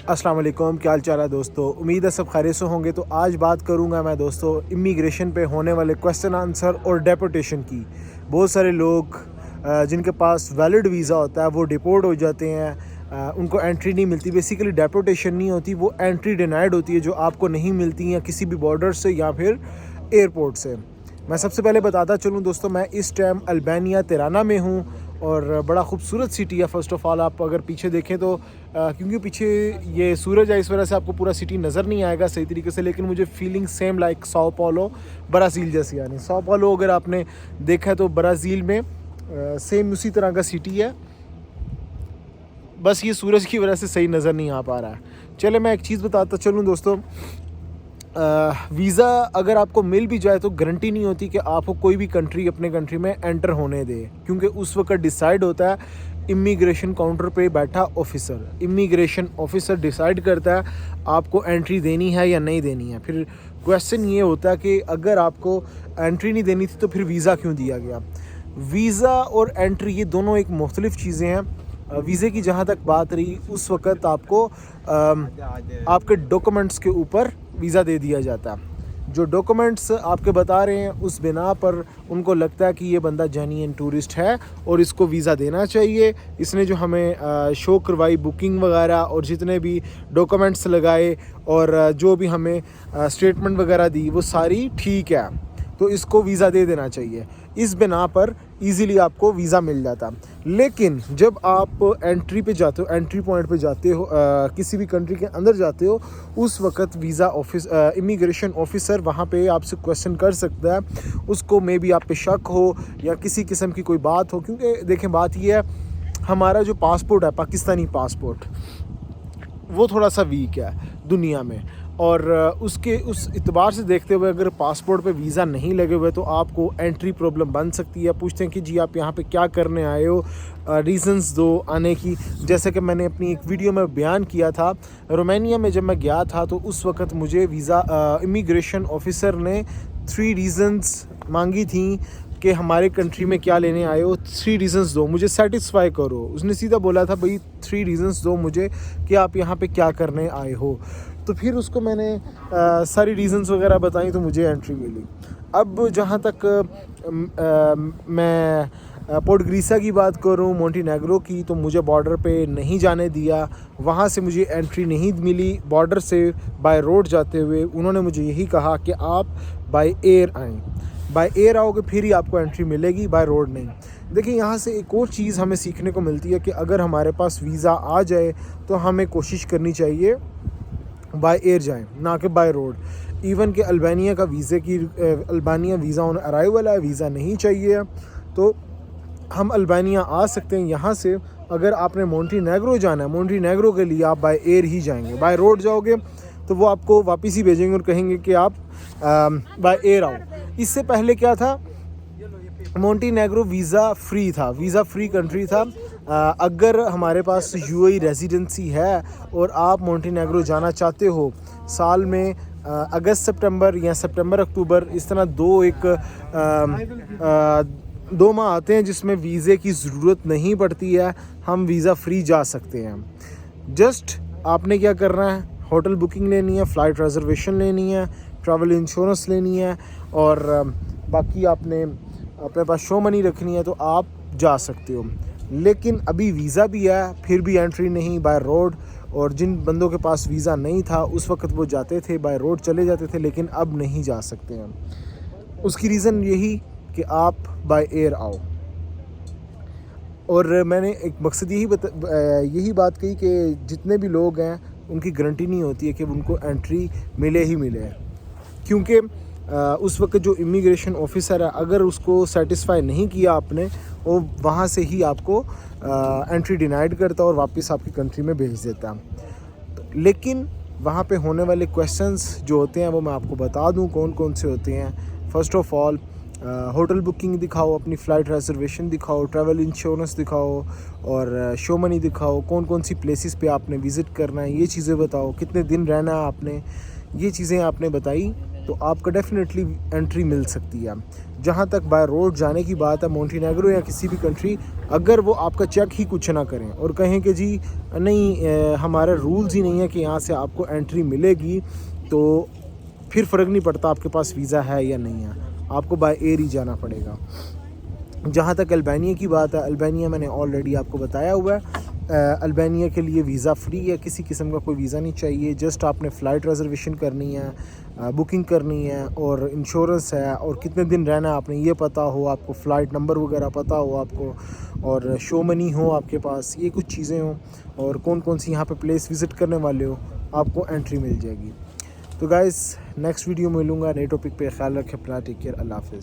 अस्सलाम वालेकुम, क्या हाल चाल है दोस्तों। उम्मीद है सब खैरियत से होंगे। तो आज बात करूंगा मैं दोस्तों इमिग्रेशन पे होने वाले क्वेश्चन आंसर और डेपोटेशन की। बहुत सारे लोग जिनके पास वैलिड वीज़ा होता है वो डिपोर्ट हो जाते हैं, उनको एंट्री नहीं मिलती। बेसिकली डेपोटेशन नहीं होती, वो एंट्री डिनाइड होती है जो आपको नहीं मिलती हैं किसी भी बॉर्डर से या फिर एयरपोर्ट से। मैं सबसे पहले बताता चलूँ दोस्तों, मैं इस टाइम अल्बानिया तिराना में हूँ और बड़ा खूबसूरत सिटी है। फ़र्स्ट ऑफ़ ऑल आप अगर पीछे देखें तो क्योंकि पीछे ये सूरज है इस वजह से आपको पूरा सिटी नज़र नहीं आएगा सही तरीके से, लेकिन मुझे feeling same like Sao Paulo Brazil जैसी। यानी साओ पाउलो अगर आपने देखा है तो ब्राज़ील में सेम उसी तरह का सिटी है, बस ये सूरज की वजह से सही नज़र नहीं आ पा रहा है। चले मैं एक चीज़ बताता चलूँ दोस्तों, वीज़ा अगर आपको मिल भी जाए तो गारंटी नहीं होती कि आपको कोई भी कंट्री अपने कंट्री में एंटर होने दे, क्योंकि उस वक्त डिसाइड होता है इमिग्रेशन काउंटर पे बैठा ऑफिसर। इमिग्रेशन ऑफिसर डिसाइड करता है आपको एंट्री देनी है या नहीं देनी है। फिर क्वेश्चन ये होता है कि अगर आपको एंट्री नहीं देनी थी तो फिर वीज़ा क्यों दिया गया। वीज़ा और एंट्री ये दोनों एक मुख्तलिफ़ चीज़ें हैं। वीज़े की जहाँ तक बात रही, उस वक़्त आपको आपके डॉक्यूमेंट्स के ऊपर वीज़ा दे दिया जाता है। जो डॉक्यूमेंट्स आपके बता रहे हैं उस बिना पर उनको लगता है कि ये बंदा जेन्युइन टूरिस्ट है और इसको वीज़ा देना चाहिए। इसने जो हमें शो करवाई बुकिंग वगैरह और जितने भी डॉक्यूमेंट्स लगाए और जो भी हमें स्टेटमेंट वगैरह दी वो सारी ठीक है, तो इसको वीज़ा दे देना चाहिए। इस बिना पर इजीली आपको वीज़ा मिल जाता। लेकिन जब आप एंट्री पे जाते हो, एंट्री पॉइंट पे जाते हो, किसी भी कंट्री के अंदर जाते हो, उस वक्त वीज़ा ऑफिस इमिग्रेशन ऑफिसर वहाँ पे आपसे क्वेश्चन कर सकता है। उसको मे बी आप पे शक हो या किसी किस्म की कोई बात हो, क्योंकि देखें बात ये है, हमारा जो पासपोर्ट है पाकिस्तानी पासपोर्ट वो थोड़ा सा वीक है दुनिया में, और उसके उस इतबार से देखते हुए अगर पासपोर्ट पे वीज़ा नहीं लगे हुए तो आपको एंट्री प्रॉब्लम बन सकती है। पूछते हैं कि जी आप यहाँ पे क्या करने आए हो, रीज़न्स दो आने की। जैसे कि मैंने अपनी एक वीडियो में बयान किया था, रोमानिया में जब मैं गया था तो उस वक़्त मुझे वीज़ा इमिग्रेशन ऑफिसर ने 3 रीज़न्स मांगी थी कि हमारे कंट्री में क्या लेने आए हो, 3 रीज़न्स दो, मुझे सेटिस्फाई करो। उसने सीधा बोला था भाई 3 रीज़न्स दो मुझे कि आप यहाँ पे क्या करने आए हो। तो फिर उसको मैंने सारी रीज़न्स वगैरह बताई तो मुझे एंट्री मिली। अब जहाँ तक मैं पोर्टग्रीसा की बात करूँ, मोंटेनेग्रो की, तो मुझे बॉर्डर पे नहीं जाने दिया। वहाँ से मुझे एंट्री नहीं मिली बॉर्डर से बाय रोड जाते हुए। उन्होंने मुझे यही कहा कि आप बाय एयर आएँ, बाय एयर आओगे फिर ही आपको एंट्री मिलेगी, बाय रोड नहीं। देखिए यहाँ से एक और चीज़ हमें सीखने को मिलती है कि अगर हमारे पास वीज़ा आ जाए तो हमें कोशिश करनी चाहिए बाय एयर जाएं, ना कि बाय रोड। इवन कि अल्बानिया का अल्बानिया वीज़ा ऑन अराइवल है, वीज़ा नहीं चाहिए, तो हम अल्बानिया आ सकते हैं यहाँ से। अगर आपने मोंटेनेग्रो जाना है, मोंटेनेग्रो के लिए आप बाय एयर ही जाएंगे। बाय रोड जाओगे तो वो आपको वापस ही भेजेंगे और कहेंगे कि आप बाय एयर आओ। इससे पहले क्या था, मोंटेनेग्रो वीज़ा फ्री था, वीज़ा फ्री कंट्री था। अगर हमारे पास यूएई रेजिडेंसी है और आप मोंटेनेग्रो जाना चाहते हो, साल में अगस्त सितंबर या सितंबर अक्टूबर इस तरह दो माह आते हैं जिसमें वीज़े की ज़रूरत नहीं पड़ती है, हम वीज़ा फ्री जा सकते हैं। जस्ट आपने क्या करना है, होटल बुकिंग लेनी है, फ़्लाइट रिजर्वेशन लेनी है, ट्रैवल इंश्योरेंस लेनी है और बाकी आपने अपने पास शो मनी रखनी है तो आप जा सकते हो। लेकिन अभी वीज़ा भी है फिर भी एंट्री नहीं बाय रोड, और जिन बंदों के पास वीज़ा नहीं था उस वक्त वो जाते थे बाय रोड चले जाते थे, लेकिन अब नहीं जा सकते हैं। उसकी रीज़न यही कि आप बाय एयर आओ। और मैंने एक मकसद यही बात कही कि जितने भी लोग हैं उनकी गारंटी नहीं होती है कि उनको एंट्री मिले ही मिले, क्योंकि उस वक्त जो इमिग्रेशन ऑफिसर है अगर उसको सेटिस्फाई नहीं किया आपने, वो वहाँ से ही आपको एंट्री डिनाइड करता और वापस आपकी कंट्री में भेज देता। लेकिन वहाँ पे होने वाले क्वेश्चंस जो होते हैं वो मैं आपको बता दूँ कौन कौन से होते हैं। First of all hotel booking दिखाओ, अपनी फ़्लाइट रिजर्वेशन दिखाओ, ट्रैवल इंश्योरेंस दिखाओ और शो मनी दिखाओ। कौन कौन सी प्लेसेस पे आपने विज़िट करना है ये चीज़ें बताओ, कितने दिन रहना है आपने, ये चीज़ें आपने बताई तो आपका डेफिनेटली एंट्री मिल सकती है। जहाँ तक बाय रोड जाने की बात है, मोंटेनेग्रो या किसी भी कंट्री, अगर वो आपका चेक ही कुछ ना करें और कहें कि जी नहीं हमारे रूल्स ही नहीं है कि यहाँ से आपको एंट्री मिलेगी, तो फिर फ़र्क नहीं पड़ता आपके पास वीज़ा है या नहीं है, आपको बाय एयर ही जाना पड़ेगा। जहाँ तक अल्बानिया की बात है, अल्बानिया मैंने ऑलरेडी आपको बताया हुआ है। अल्बानिया के लिए वीज़ा फ्री है, किसी किस्म का कोई वीज़ा नहीं चाहिए। जस्ट आपने फ़्लाइट रिजर्वेशन करनी है, बुकिंग करनी है और इंश्योरेंस है, और कितने दिन रहना है आपने ये पता हो, आपको फ़्लाइट नंबर वगैरह पता हो आपको, और शो मनी हो आपके पास, ये कुछ चीज़ें हों, और कौन कौन सी यहाँ पे प्लेस विज़िट करने वाले हो, आपको एंट्री मिल जाएगी। तो गाइस नेक्स्ट वीडियो में मिलूँगा नए टॉपिक पे। ख्याल रखें अपना, टेक केयर, अल्लाह हाफ़िज़।